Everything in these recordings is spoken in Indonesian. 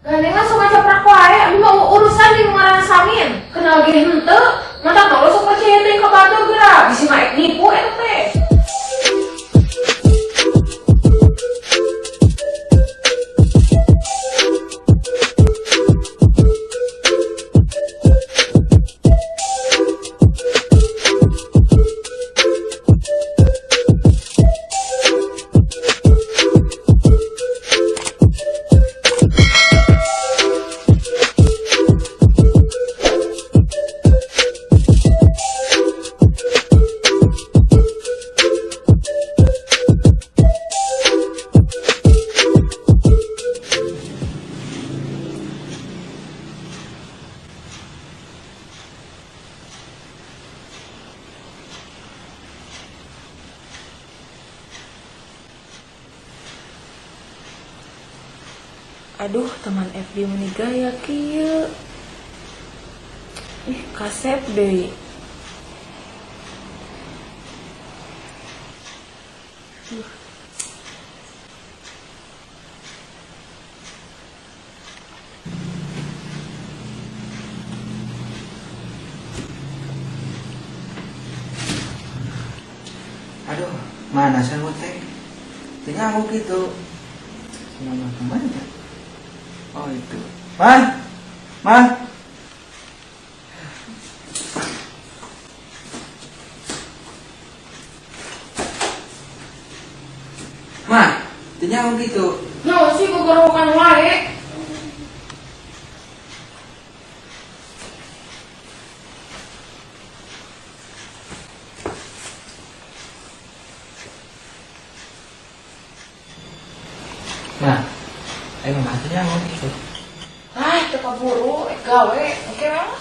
Gandeng langsung aja prak wae, abi mau urusan di ngaran Samin. Kenal ge henteu, mata kalau sok percaya teh ka batur geura, bisi mah nipu eta teh. Aduh, teman FD meni gaya kieu. Ih, kasep deui. Aduh, mana saya teh? Tinggal aku gitu. Nama kemana ya? Oh itu. Man, man. Man, tinggal aku gitu. Nyawa sih gogorokan wae. Nah, ayo mantunya mau gitu. Ah, teu kaburu, gawe, oke mah.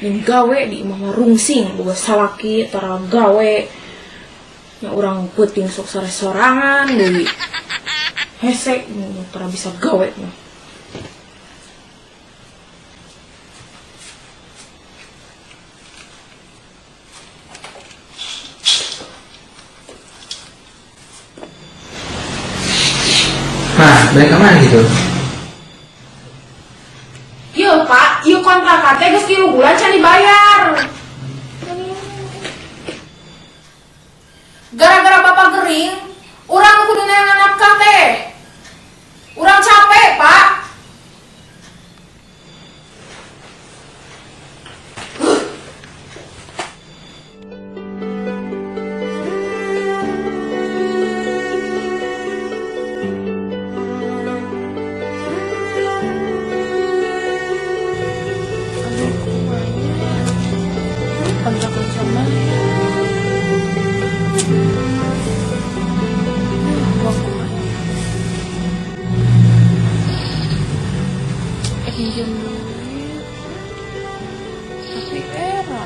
Yang gawe di imah rungsing boga salaki tara gawe nya urang peuting sok sare-sorangan deui hese tara bisa gawe mah. Nah, balik kemana gitu? Ieu Pak, ieu kontrakan teh geus 3 bulan can dibayar. Gara-gara Bapak gering, urang kudu neangan nafkah teh. Urang capek, Pak. Kontrakan sama pinjam duit tapi era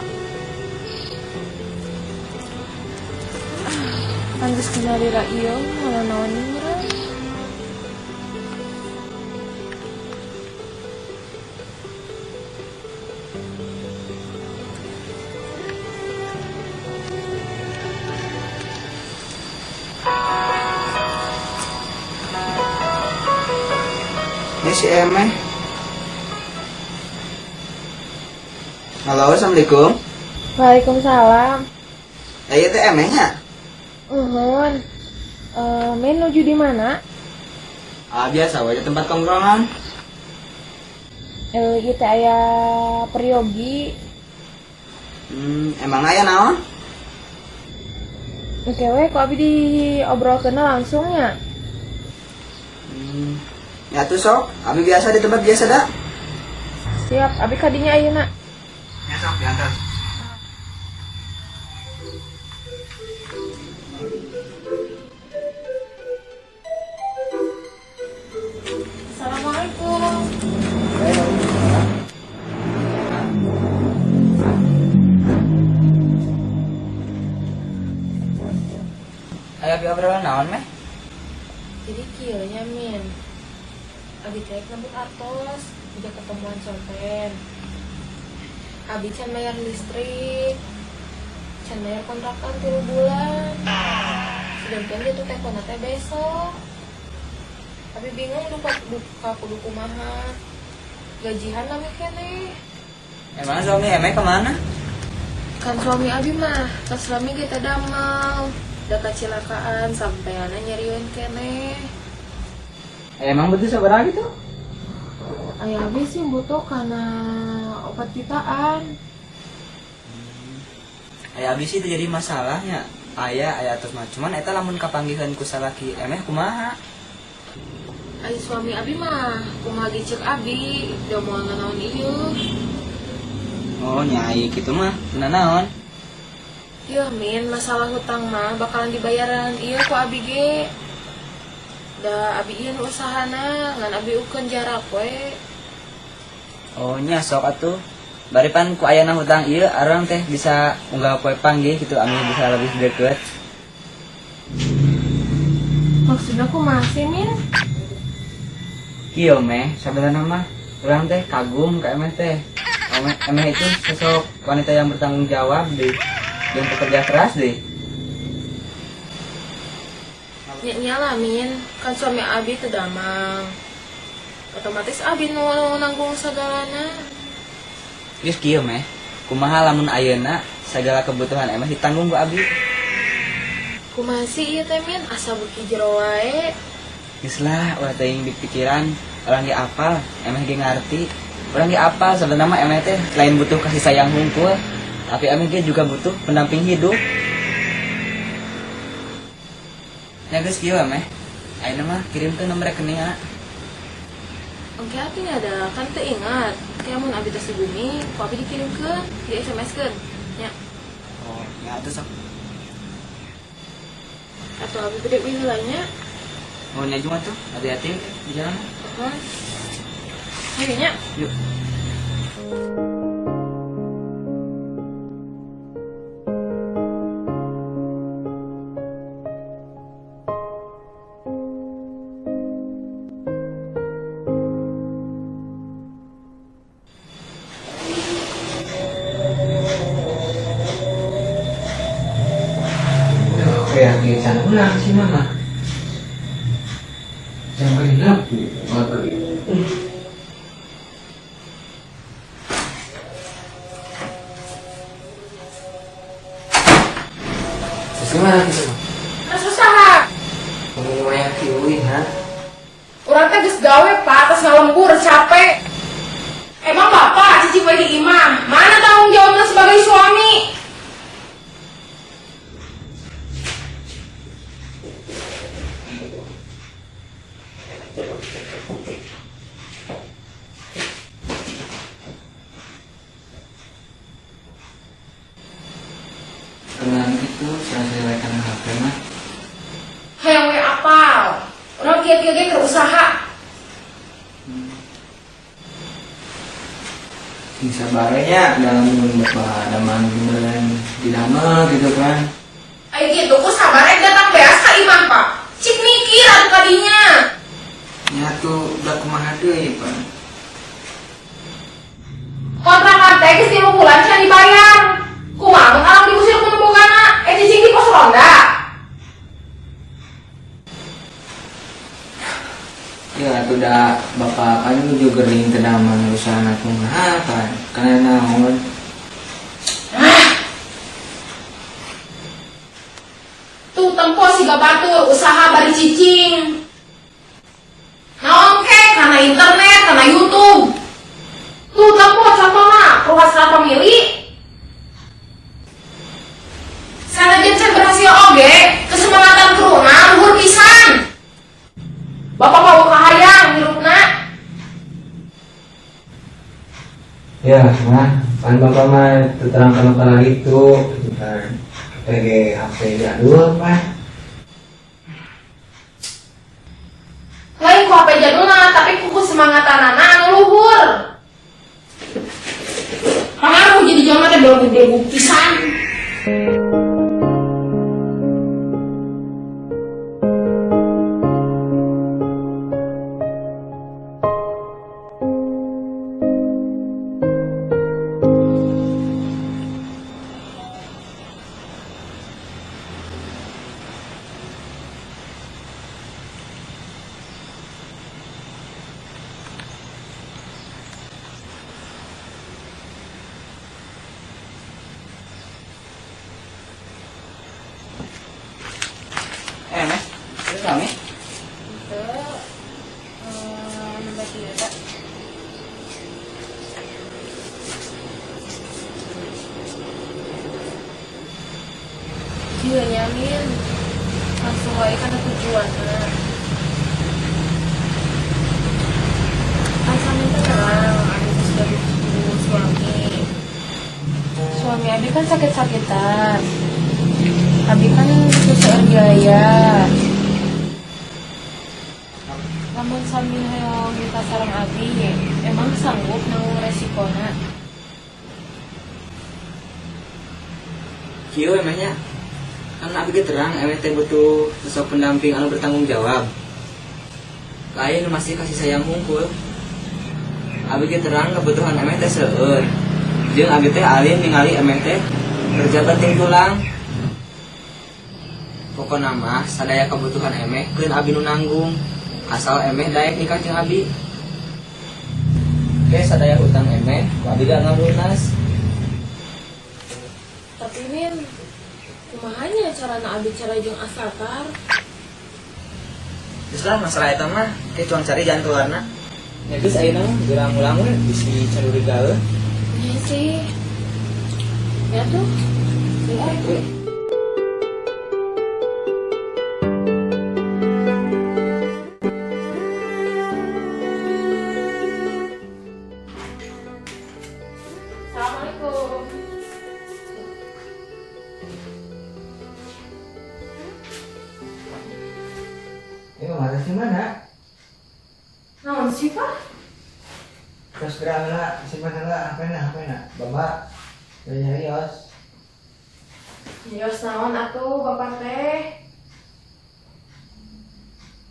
Andes kenal dira iya malah nawanin murah. Ini si Emeh. Halo, assalamualaikum. Waalaikumsalam. Ayo teh Emehnya. Uhun. Menuju di mana? Ah biasa aja tempat tongkrongan. Itu aya Priyogi. Emang aya naon? Oke we, kok abi diobrolkeun langsung ya? Ya tuh sok, abi biasa di tempat biasa dah. Siap, abi kadinya ayeuna. Ya sok, diantar. Assalamualaikum. Aya abi obrolan naon meh? Jadi kieu nya Min. Abi teh nembut artos, udah ketemuan conten. Abi can bayar listrik, can bayar kontrakan 3 bulan. Sedangkan dia tuh telepon teh besok. Abi bingung duka kudu kumaha. Gajihan nami keneh. Emang suami emeh kemana? Kan suami Abi mah, kan suami kita damel. Udah kecelakaan sampai ana nyariin keneh. Emang betul sabar gitu? Ayah Abi sih butuh karena obat jutaan. Aya abi sih terjadi masalahnya. Aya terus mah cuman eta lamun kapanggihan ku salaki emeh kumaha? Ayah suami Abi mah, kumaha dicek Abi, udah mau nganaon ieu. Oh nyai gitu mah, teu naon. Ya Min, masalah hutang mah bakalan dibayaran ieu ku Abi ge. Da Abi ieu usahana, ngan Abi ukeun jarak we. Oh nya sok atuh. Baripan ku ayana hutang ieu arang teh bisa unggah poe panggih gitu anu bisa lebih deket. Maksudnya kumaha sih Min? Kieu meh, sabenerna mah urang teh kagum ka emeh teh. Emeh itu sosok wanita yang bertanggung jawab deh, yang bekerja keras deh. Nyala Min, kan suami Abi teu damang. Otomatis Abi nu nanggung sagalana. Geus kieu meh, kumaha lamun ayeuna sagala kebutuhan emeh ditanggung ku abi? Kumaha sih ieu teh Min, asa beuki jero wae. Geus lah, ulah teuing pikiran, orang ge apal, emeh ge ngarti. Orang ge apal sebenarnya mah emeh teh lain butuh kasih sayang hungkul, tapi emeh ge juga butuh pendamping hidup. Ya geus kieu emeh. Ayeuna mah kirimkeun nomor rekeningna. Oke, Abi ada kan teu ingat. Kayak mun Abi teh bumi, ku Abi dikirimkeun, di SMS-keun. Nya, Oh, ya atuh sok. atau Abi bede wilayahnya. Oh, nya cuma tuh, hati-hati di jalan. Ayo nya. Yuk. Kayak kecan ulang sih mama. Sampai lampu maghrib. Gimana gitu? Terus usaha. Kamu yang kiuin ha? Urang teh geus gawe Pak, atas ngalembur capek. Emang Bapak cici we di imam, mana tanggung jawabnya sebagai suami? Dengan itu saya selesaikan HP mah. Hayang we apal. Urang kieu-kieu ge keur usaha. Bisa barenya dalam beberapa daman dinama gitu kan. Ayo gitu, ku sabar datang beas ka imam Pak. Cik mikir atuh kadinya. Ya tuh udah kumaha deui Pak. Kontrakan teh geus 5 bulan can dibayar. Kumaha mun arang diusir ku nembogana? Cicing di pos ronda. Ya tuh dah bapak kan juga gering kedaman usaha aku ngahapan karena naon. Tuh tempo siga batur usaha bari cicing. Naon ke kana internet, kana YouTube. Tuh tempo contohna perwakilan pemilih. Sanajan can berhasil oge, kesemangatan kuruna luhur pisan. Bapak mau kahayang hirupna. Ya, mah kan bapak mah terang kalau itu kan pakai HP jadul Pak. Lain ku HP jadulna, tapi ku kesemangatanana anu luhur. Pangaruh jadi jelema teh belum pisan. rame. Itu nambah tiga. Kieu nya Min. Langsung wae kana tujuanna. Asal minta terang, Abi sudah butuh suami. Suami Abi kan sakit-sakitan. Abi kan butuh seueur biaya. Lamun sami hoyong minta sareng Abi, emang sanggup nanggung resikona? Kieu emangnya karena abi terang emeh teh butuh sosok pendamping anu bertanggung jawab. Lain masih kasih sayang hungkul. Abi terang kebutuhan emeh teh seueur. Jeung abi teh alin ningali emeh teh kerja banting tulang. Pokona mah sadaya kebutuhan emeh keun abi nu nanggung. Asal emeh daek nikah jeung abi. Oke, sadaya hutang emeh, abi gak ngalunas. Tapi Min, kumahanya carana Abi cerai jeung Asatar? Geus lah masalah eta mah teh cuang cari jalan keluarna. Ya geus ayeuna geurang ulang we bisi carurigaeun. Iya sih. Ya tuh. Lihat. Assalamualaikum. Ada sih mana? Naon sih, Pak? Terus gerak lah, si mana lah, apa enak? Bapak, dari Yos. Yos naon atuh Bapak teh?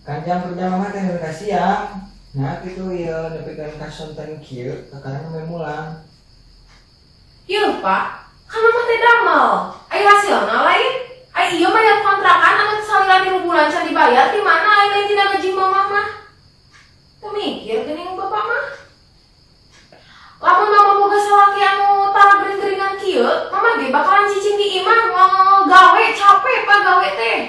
Kan jam kerja mama teh udah siang. Nah, itu ya, nepikan kasonten kieu, sekarang mau mulang. Ieu, Pak. Kan Mama teh damel. Ai hasilna lain. Ai ieu bayar kontrakan anu salila 3 bulan can dibayar di mana ai lain tidak gaji Mama mah. Teu mikir geuning Bapak mah. Lamun Mama boga salaki anu tara gering-geringan kieu, Mama ge bakalan cicing di imah gawe capek Pak gawe teh.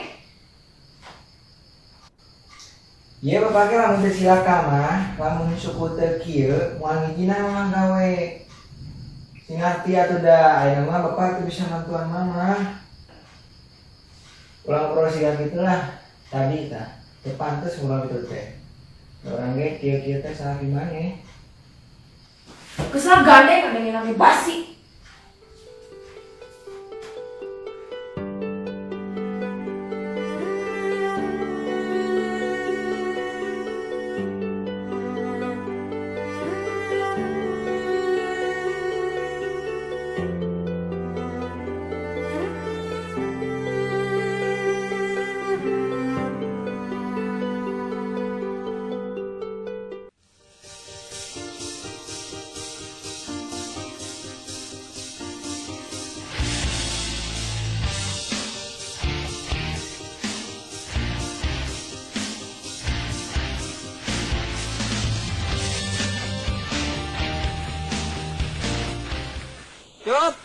Iya bapak ke lamun teh silakan mah, lamun suku teh kieu, moal ngijina mah gawe. Sing ngarti atuh da, ayeuna mah bapak teh bisa bantuan mama. Ulang pro siga kitu lah, tadi tah, teu pantes ulah kitu teh. Orang ge kieu-kieu teh salah di maneh. Kesel gandeng ada yang namanya basi. Yup.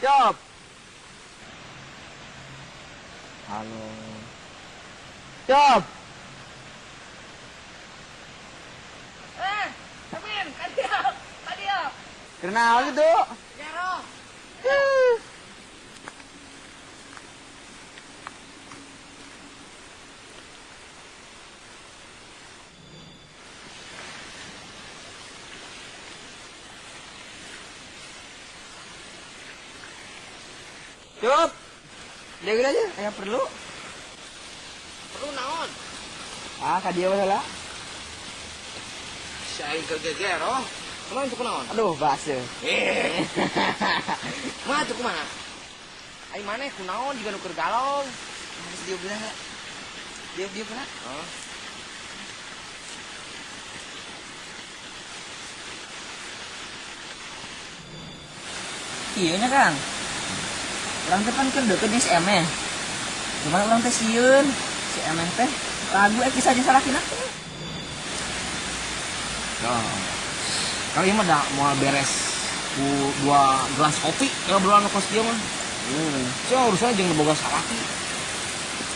Yup. Halo. Yup. Amin, kadia. Kenal gitu. Jero. Yup. Jaga aja, kayak perlu. Perlu naon? Ah, kadia lah. Saya kerja jero. Kemana itu naon? Aduh, bahasa. Mana tuh kemana? Ai mana kunaon juga nuker galong. Harus dia bilang. Dia bilang. Oh. Iya nya Kang. Orang depan kan deketnya si Emeh. Cuman orang teh sieun. Si Emeh teh ragu kisah aja salah kina. Nah. Kali mah dah mau beres 2 gelas kopi ya obrolan kos dia mah. So urusan jeung boga salaki.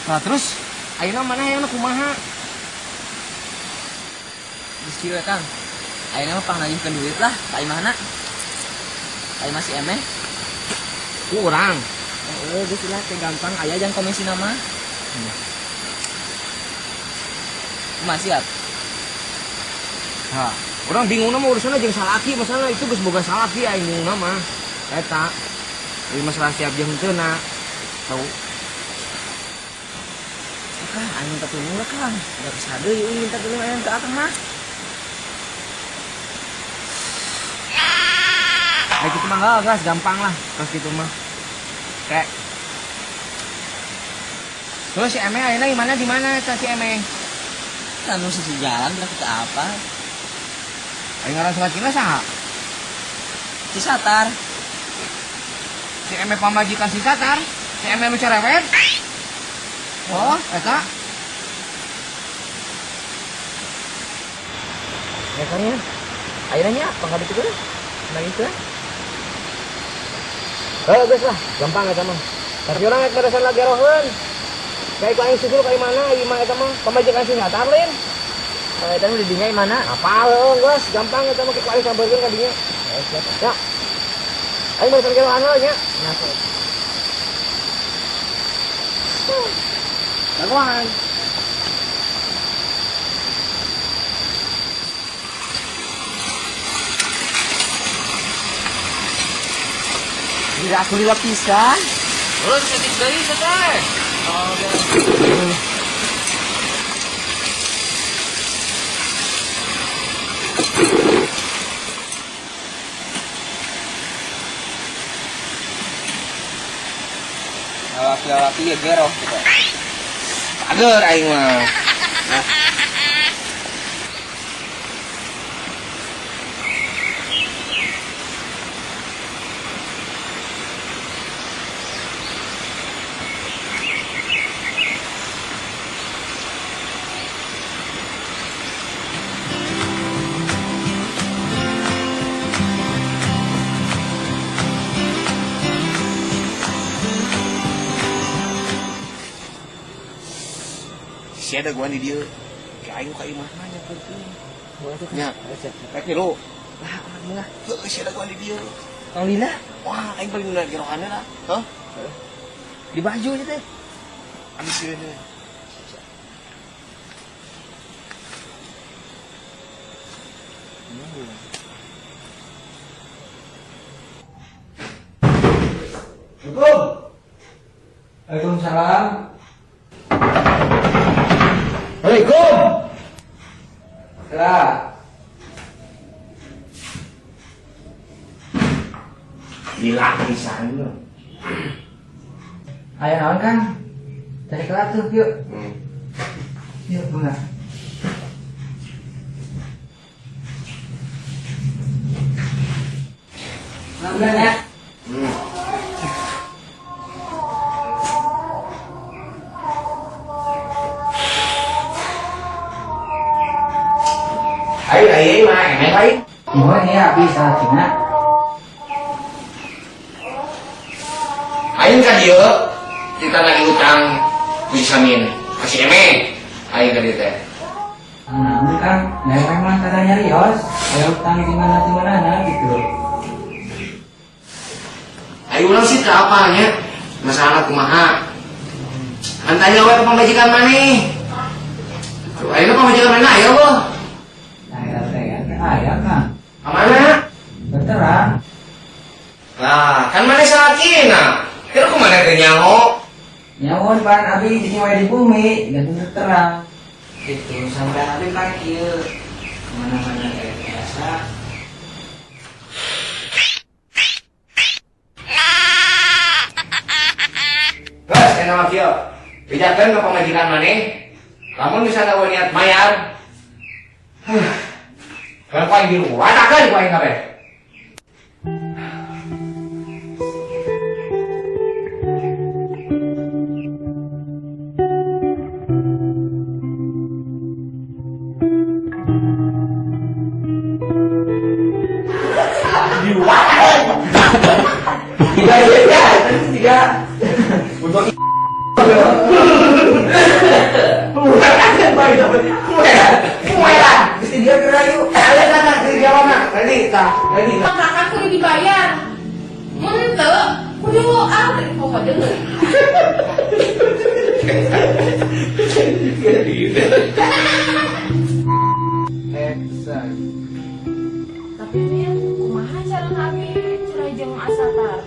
Nah terus ayeuna mana yang kumaha? Geus kieu Kang. Ayeuna mah pang nagihkeun duit lah ka imahna. Ka imah si Emeh. Kurang. Geus lah teh gampang aya jang komisi nama. Kumaha siap? Nah, orang bingung mah urusanna jeung salaki, masalah itu geus boga salaki aing mah. Eta. Ieu masalah siap jeung henteuna. Tahu. Kang, aing minta tulung lah Kang. Da bisa deui minta tulung aya ka Akang mah. Kayak gitu mah gas gampang lah, terus gitu mah. Kayak. Terus si Eme ayeuna di mana si Eme? Anu sisi jalan udah kita apa? Aing ngaran salakina saha? Si Satar. Si Eme pamajikan si Satar, si Eme nu cerewet. Oh, eta. Ya kan ya. Ayeuna nya pangkat itu kan. Nang itu. Geus lah, gampang eta mah. Tapi urang rek beresan lagi roheun. Kayak aing susul ka imana, ieu mah eta mah pamajikan si Satar lain. Eta nu di dinya mana? Apa heuh, geus gampang eta mah ki aing sambeurkeun ka dinya. Ya. Aing beresan ge roheun nya. Dagoan. Tidak aku lapisan. Terus setik deui teh. Laki-laki ya geroh kita. Pager aing mah. Siada gua di dieu. Ka aing ka imah mah nyakeurkeun. Nya, rek lu. Lah, mah. Heuh, siada gua di dieu. Kang Lina Wah, aing paling lagi rohana lah. Hah? di baju aja teh. Abis sieun. Assalamualaikum. Waalaikumsalam. Waalaikum. Salam. Gila pisan lu. Ayo naon Kang? Cari kelas tuh, yuk. Yuk, bunga. Bulan ya. Ayo mah enek lain. Oh iya, bisa Cina. Aing ka dieu kita lagi utang bisa min. Kasih eme. Aing ka dieu teh. Nah, ini kan memang katanya Rios. Ayo utang di mana gitu. Ayo ulang sih ke apanya? Masalah kumaha? Antanya wae pamajikan maneh. Ayo pamajikan mana ayo boh? Ayah Kang. Amana? Berterang. Lah, kan maneh sakina. Kira kumaha teh nyaho? Nyawon pan abi di wae di bumi, dan terang. Itu sampai abi kan kieu. Mana-mana kayak biasa. Gas, kena mah kieu. Pijakeun ka pamajikan maneh. Lamun bisa ada niat mayar. Kan paling di luar, adakan paling kabeh. Di luar. Tidak ya, ya. Untuk Mesti dia kerayu. kalian datang ke jawabnya. Ready, tak? Ready, tak? Kontrakan kudu dibayar. Mun teu, kudu antri pokok deui. Exact. Tapi Min, kumaha cara abi cerai jeung Asatar?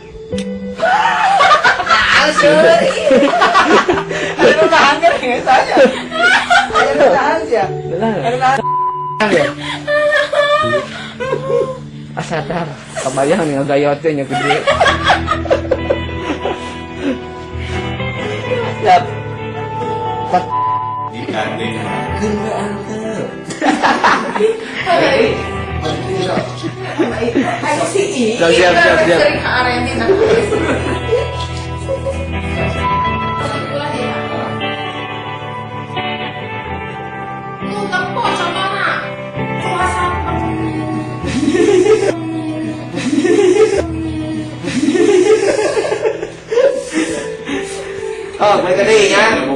Ada tahan kan nggak saya? Ada tahan ya. Ada tahan. Asatar, kebayang nih gayotnya nya gede. Siap. Kena antep. Ayo sih. Siap. Sering ke Aremina. Tuh, kamu kok sama mana? Kok sama? Oh, mereka deh ya.